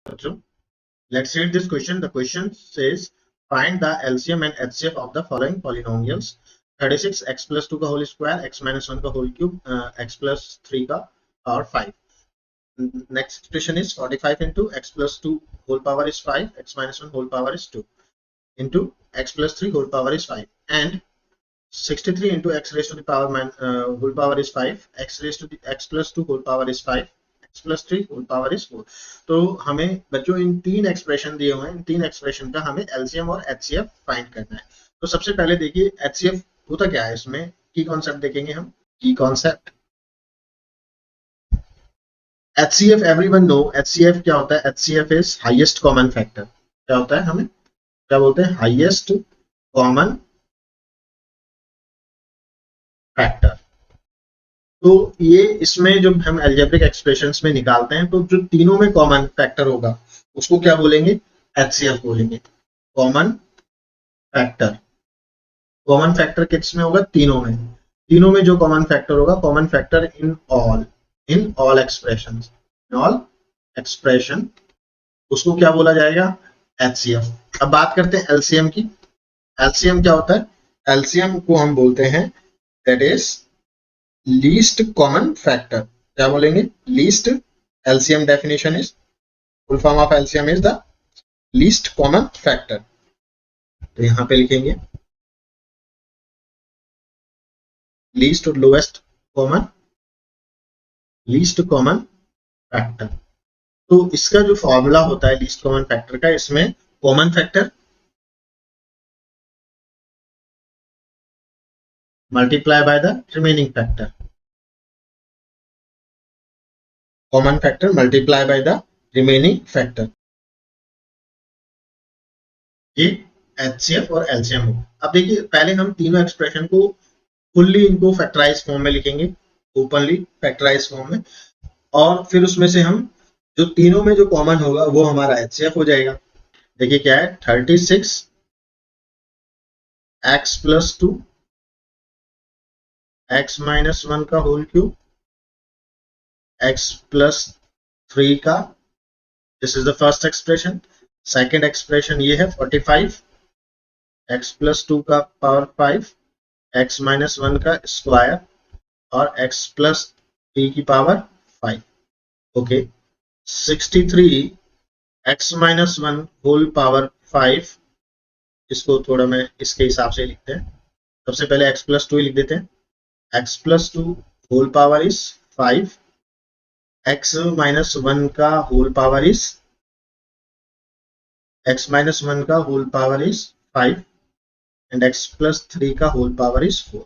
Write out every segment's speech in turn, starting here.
बच्चों, let's read this question. The question says find the LCM and HCF of the following polynomials: 36 x plus 2 का whole square, x minus 1 का whole cube, x plus 3 का और 5. Next expression is 45 into x plus 2 whole power is 5, x minus 1 whole power is 2 into x plus 3 whole power is 5, and 63 into x raised to the power whole power is 5, x raised to the x plus 2 whole power is 5, x plus 3 whole power is 4. तो हमें बच्चों इन तीन expression दिए हुए हैं, इन तीन expression का हमें एलसीएम और एचसीएफ फाइंड करना है. तो सबसे पहले देखिए एचसीएफ होता क्या है, इसमें की कॉन्सेप्ट देखेंगे हम. की concept HCF, everyone know HCF क्या होता है. HCF is highest common factor. क्या होता है, हमें क्या बोलते हैं, हाईएस्ट कॉमन फैक्टर. तो ये इसमें जो हम अलजेब्रिक एक्सप्रेशंस में निकालते हैं, तो जो तीनों में कॉमन फैक्टर होगा उसको क्या बोलेंगे, एचसीएफ बोलेंगे. कॉमन फैक्टर, कॉमन फैक्टर किस में होगा, तीनों में. तीनों में जो कॉमन फैक्टर होगा, common factor in all expression, in all expression, उसको क्या बोला जाएगा, एचसीएफ. अब बात करते हैं एलसीएम की. एलसीएम क्या होता है, एलसीएम को हम बोलते हैं that is least common factor. क्या बोलेंगे, least. LCM definition is, full form of LCM is the least common factor. तो यहां पे लिखेंगे लीस्ट और lowest common, least common factor. तो इसका जो फॉर्मूला होता है लीस्ट कॉमन फैक्टर का, इसमें common factor multiply by the remaining factor, common factor multiply by the remaining factor. ये एचसीएफ और एलसीएम हो. अब देखिए पहले हम तीनों एक्सप्रेशन को फुल्ली इनको फैक्टराइज फॉर्म में लिखेंगे, ओपनली फैक्टराइज फॉर्म में, और फिर उसमें से हम जो तीनों में जो कॉमन होगा वो हमारा एचसीएफ हो जाएगा. देखिए क्या है, 36 x प्लस 2 x माइनस 1 का होल क्यूब, x प्लस 3 का, this is the first expression. Second expression ये है 45 x प्लस 2 का पावर 5, x माइनस 1 का स्क्वायर और x प्लस 3 की power 5. Okay, 63 x minus 1 whole power 5, इसको थोड़ा मैं इसके हिसाब से लिखते हैं. सबसे पहले x प्लस 2 लिख देते हैं. x plus 2 whole power is 5, x minus 1 का whole power is, x minus 1 का whole power is 5 and x plus 3 का होल पावर इज 4.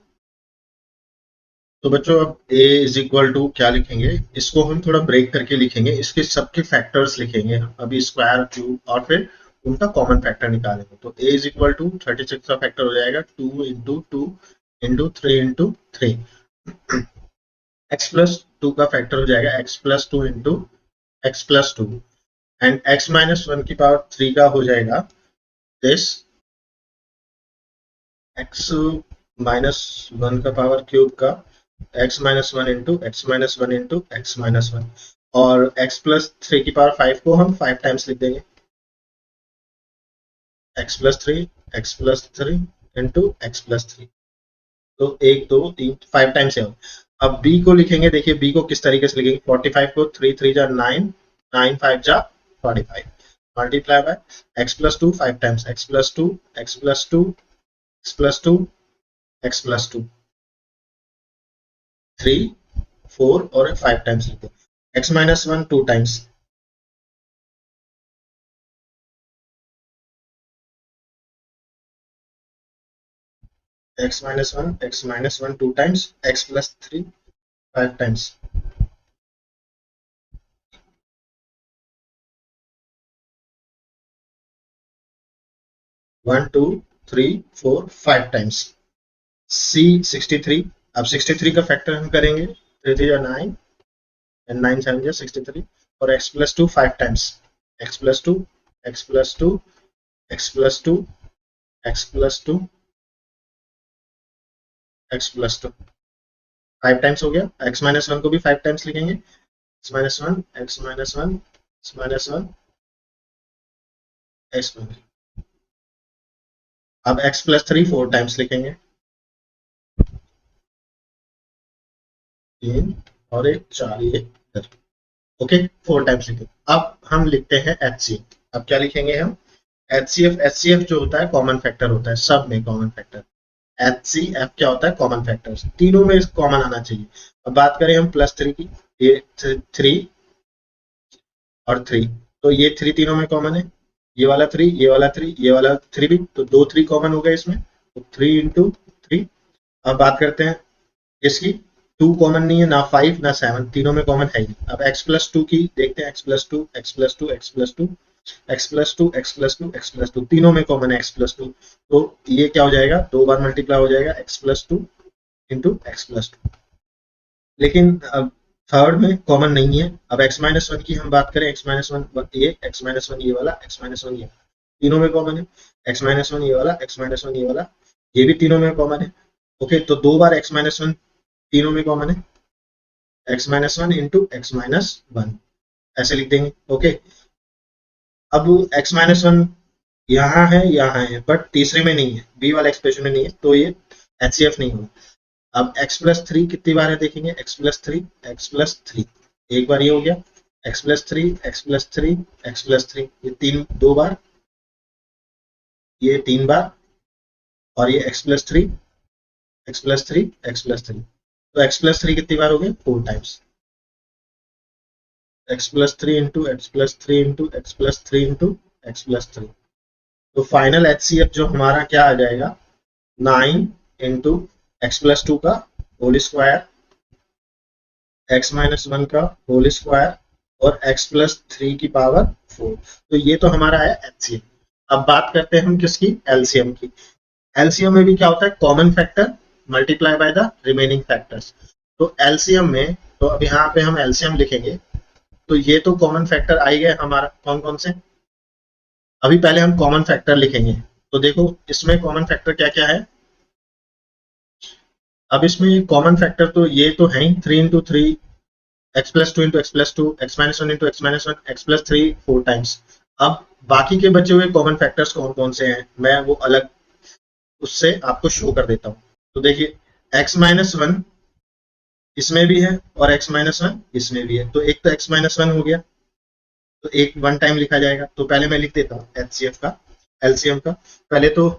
तो बच्चों अब a इज इक्वल टू क्या लिखेंगे, इसको हम थोड़ा ब्रेक करके लिखेंगे, इसके सबके फैक्टर्स लिखेंगे अभी, स्क्वायर क्यूब, और फिर उनका कॉमन फैक्टर निकालेंगे. तो a इज इक्वल टू 36 का फैक्टर हो जाएगा 2 into 2 into 3 into 3. x plus 2 का फैक्टर हो जाएगा x plus 2 into x plus 2, and x minus 1 की पावर 3 का हो जाएगा दिस x माइनस 1 का पावर क्यूब का x minus 1 into x minus 1 into x minus 1, और x प्लस 3 की पावर 5 को हम 5 टाइम्स लिख देंगे, x plus 3 into x plus 3. तो 1 2 3 5 टाइम्स है. अब b को लिखेंगे, देखिए b को किस तरीके से लिखेंगे, 45 को 3 3 जा 9, 9 5 जा 45, multiply by x plus 2 5 times, x plus 2 x plus 2 x plus 2 x plus 2, 3 4 और 5 टाइम्स लिखते हैं. x minus 1 2 times, x minus 1 2 times, x plus 3 5 times. One two three four 5 times. c 63. अब 63 का फैक्टर हम करेंगे, 3 3 9 एंड 9 7 63, और x plus 2 5 times, x plus 2 x plus 2 x plus 2 x plus 2 x plus 2 5 times हो गया. x minus 1 को भी 5 times लिखेंगे, x minus 1 x minus 1 x minus 1 x में, अब x प्लस 3 4 टाइम्स लिखेंगे, 3 और 1 4, ये इधर, ओके 4 टाइम्स लिखेंगे। अब हम लिखते हैं HCF। अब क्या लिखेंगे हम, HCF जो होता है कॉमन फैक्टर होता है, सब में कॉमन फैक्टर। HCF क्या होता है, कॉमन फैक्टर, तीनों में कॉमन आना चाहिए। अब बात करें हम प्लस 3 की, ये 3 और 3, तो ये 3 तीनों में कॉमन है, ये वाला 3, ये वाला 3, ये वाला 3 भी, तो 2 3 कॉमन हो गए इसमें, तो 3 इंटू 3। अब बात करते हैं इसकी, 2 कॉमन नहीं है, ना 5 ना 7, तीनों में कॉमन है ही। अब x प्लस 2 की देखते हैं, x plus 2 x plus 2 x plus 2 x plus 2 x plus 2 x plus 2, तीनों में कॉमन है x प्लस 2, तो ये क्या हो जाएगा, 2 बार मल्टीप्लाई हो जाएगा x plus 2 into x plus 2। लेकिन अब थर्ड में कॉमन नहीं है। अब x माइनस 1 की हम बात करें, x माइनस 1 ये, x माइनस 1 ये वाला, x माइनस 1 ये, तीनों में कॉमन है। x माइनस 1 ये वाला, x माइनस 1 ये वाला, ये भी तीनों में कॉमन है। ओके, तो 2 बार x माइनस 1 तीनों में कॉमन है, x minus 1 into x minus 1, ऐसे लिख देंगे। ओके, अब x माइनस 1 यहाँ है, बट तीसरे में नहीं है, बी वाला एक्सप्रेशन में नहीं है, तो ये HCF नहीं होगा। अब x प्लस 3 कितनी बार है देखेंगे, x प्लस 3 x प्लस 3, एक बार ये हो गया, x plus 3 x plus 3 x plus 3, ये 3 2 बार, ये 3 बार, और ये x plus 3 x plus 3 x plus 3, तो x प्लस 3 कितनी बार हो गया, 4 times, x plus 3 into x plus 3 into x plus 3 into x plus 3, तो फाइनल HCF जो हमारा क्या आ जाएगा, 9 इंटू एक्स प्लस 2 का होल स्क्वायर, x माइनस 1 का होल स्क्वायर, और x प्लस 3 की पावर 4, तो ये तो हमारा है HCF। अब बात करते हैं हम किसकी, LCM की। LCM में भी क्या होता है, common factor multiply by the remaining factors. तो LCM में, तो अब यहाँ पे हम LCM लिखेंगे, तो ये तो कॉमन फैक्टर आ ही गए हमारा, कौन कौन से। अभी पहले हम कॉमन फैक्टर लिखेंगे, तो देखो इसमें कॉमन फैक्टर क्या क्या है। अब इसमें कॉमन फैक्टर तो ये तो है ही, 3 into 3 x plus 2 into x plus 2 x minus 1 into x minus 1 x plus 3 4 times. अब बाकी के बचे हुए कॉमन फैक्टर्स कौन कौन से हैं, मैं वो अलग उससे आपको शो कर देता हूँ। तो देखिए x माइनस 1 इसमें भी है और x माइनस 1 इसमें भी है, तो एक तो x माइनस 1 हो गया, तो एक 1 टाइम लिखा जाएगा। तो पहले मैं लिख देता हूँ HCF का, LCM का। पहले तो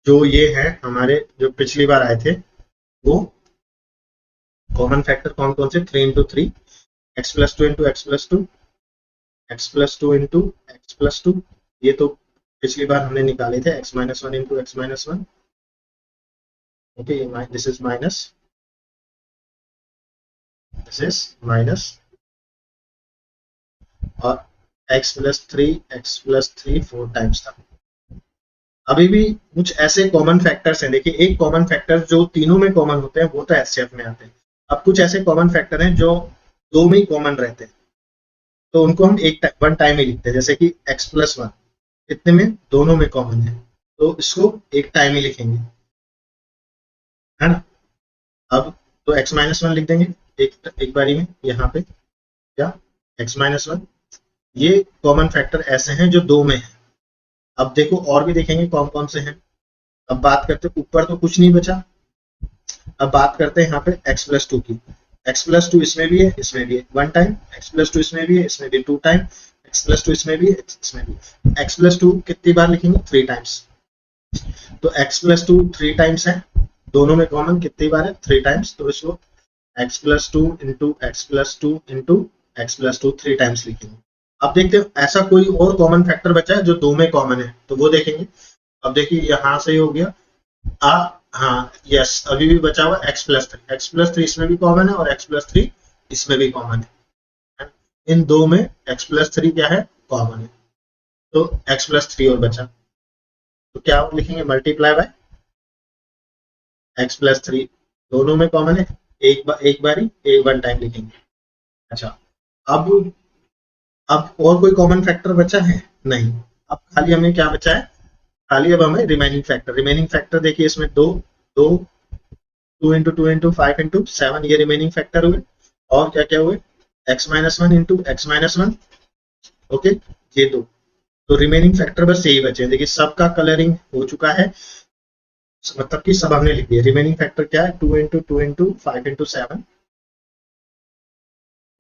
जो ये है हमारे, जो पिछली बार आए थे, वो कॉमन फैक्टर कौन कौन से, 3 into 3 x plus 2 into x plus 2 x plus 2 into x plus 2, ये तो पिछली बार हमने निकाले थे, x minus 1 into x minus 1। Okay, this is minus, this is minus, और x plus 3 x plus 3 4 times था। अभी भी कुछ ऐसे कॉमन फैक्टर्स हैं, देखिए एक कॉमन फैक्टर जो तीनों में कॉमन होते हैं वो तो HCF में आते हैं। अब कुछ ऐसे कॉमन फैक्टर हैं जो दो में ही कॉमन रहते हैं, तो उनको हम एक 1 टाइम ही लिखते हैं, जैसे कि x प्लस 1 कितने में, दोनों में कॉमन है, तो इसको एक टाइम ही लिखेंगे, है ना। अब तो x माइनस 1 लिख देंगे एक बारी में यहाँ पे, क्या x माइनस 1, ये कॉमन फैक्टर ऐसे हैं जो दो में है। अब देखो और भी देखेंगे कौन कौन से हैं। अब बात करते हैं, ऊपर तो कुछ नहीं बचा, अब बात करते हैं यहाँ पे x प्लस 2 की। x प्लस 2 इसमें भी है, इसमें भी है 1 टाइम, x प्लस 2 इसमें भी है, इसमें भी 2 टाइम, x प्लस 2 इसमें भी है, इसमें भी। x प्लस 2 कितनी बार लिखेंगे, 3 टाइम्स, तो x प्लस 2 3 टाइम्स है, दोनों में कॉमन कितनी बार है, 3 टाइम्स, तो इसको x plus 2 into x plus 2 into x plus 2 3 times लिखेंगे। अब देखते हैं ऐसा कोई और कॉमन फैक्टर बचा है जो दो में कॉमन है, तो वो देखेंगे। अब देखिए यहाँ से हो गया हाँ यस, अभी भी बचा हुआ x प्लस 3, एक्स प्लस 3 इसमें भी कॉमन है और x प्लस 3 इसमें भी कॉमन है। इन दो में x प्लस 3 क्या है, कॉमन है, तो x प्लस 3 और बचा, तो क्या लिखेंगे, मल्टीप्लाई बाय x प्लस 3, दोनों में कॉमन है, एक बारी एक 1 टाइम लिखेंगे। अच्छा, अब और कोई कॉमन फैक्टर बचा है नहीं, अब खाली हमें क्या बचा है, खाली अब हमें रिमेनिंग फैक्टर देखिए, इसमें दो दो 2 इंटू 2 इंटू 5 इंटू 7, ये रिमेनिंग फैक्टर हुए, और क्या क्या हुए, x minus 1 into x minus 1, okay, ये दो, तो रिमेनिंग फैक्टर बस यही बचे हैं। देखिए सबका कलरिंग हो चुका है, मतलब कि सब हमने लिख दिया। रिमेनिंग फैक्टर क्या है, 2 into 2 into 5 into 7,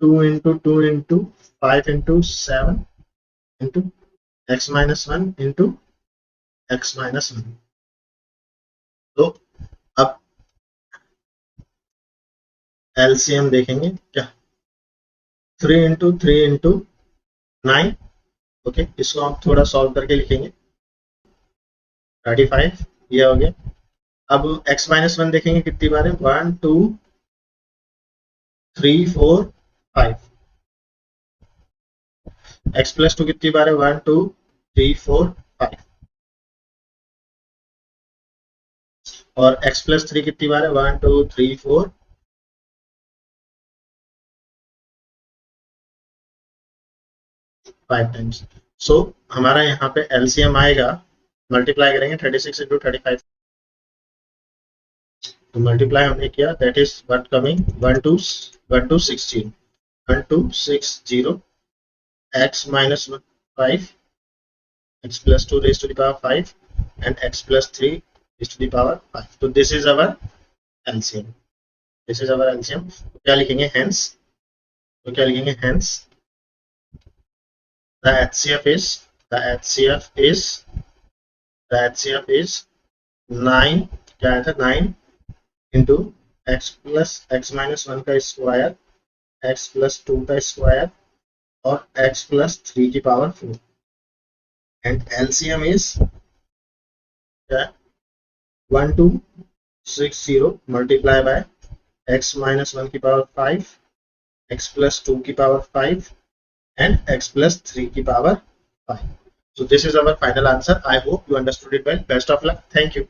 2 into 2 into 5 into 7 into x minus 1 into x minus 1। तो अब एलसीएम देखेंगे क्या, 3 इंटू 3 इंटू 9, ओके, इसको हम थोड़ा सॉल्व करके लिखेंगे, 35 ये हो गया। अब x माइनस 1 देखेंगे कितनी बार है, 1 2 3 4 5, x प्लस 2 कितनी बार है, 1 2 3 4 5, और x प्लस 3 कितनी बार है, 1 2 3 4 5 टाइम्स। सो हमारा यहाँ पे एलसीएम आएगा, मल्टीप्लाई करेंगे 36 इंटू 35, तो मल्टीप्लाई हमने किया, that is what coming 1 to 16, 1 to 60 x minus 5, x plus 2 raised to the power 5 and x plus 3 raised to the power 5. So this is our LCM. This is our LCM. तो क्या लिखेंगे, hence, तो क्या लिखेंगे, hence the HCF is 9, क्या आया था, 9 into x plus x minus 1 का स्क्वायर, x प्लस 2 का स्क्वायर और x प्लस 3 की power 4, and LCM is 1260 multiply by x minus 1 की पावर 5, x प्लस 2 की पावर 5 and x plus 3 की power 5. So this is our final answer. I hope you understood it well. Best of luck. Thank you.